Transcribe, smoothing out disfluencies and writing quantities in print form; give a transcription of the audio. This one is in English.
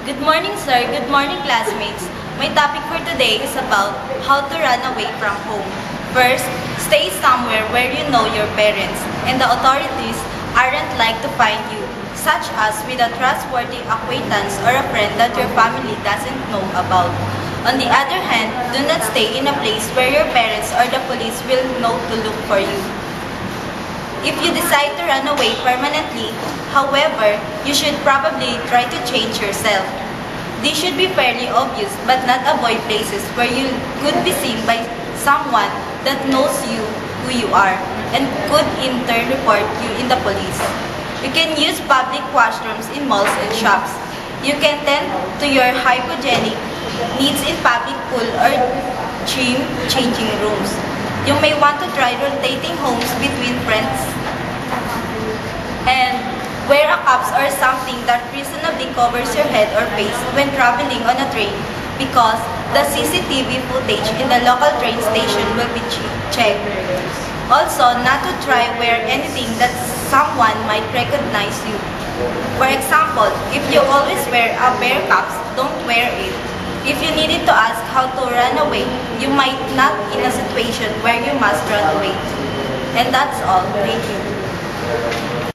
Good morning, sir. Good morning, classmates. My topic for today is about how to run away from home. First, stay somewhere where you know your parents and the authorities aren't like to find you, such as with a trustworthy acquaintance or a friend that your family doesn't know about. On the other hand, do not stay in a place where your parents or the police will know to look for you. If you decide to run away permanently, however, you should probably try to change yourself. This should be fairly obvious, but not avoid places where you could be seen by someone that knows you who you are and could in turn report you in the police. You can use public washrooms in malls and shops. You can tend to your hygienic needs in public pool or gym changing rooms. You may want to try rotating homes between friends and wear a cap or something that reasonably covers your head or face when traveling on a train because the CCTV footage in the local train station will be checked. Also, not to try wear anything that someone might recognize you. For example, if you always wear a bear cap, don't wear it. If you needed to ask how to run away, you might not in a situation where you must run away. And that's all. Thank you.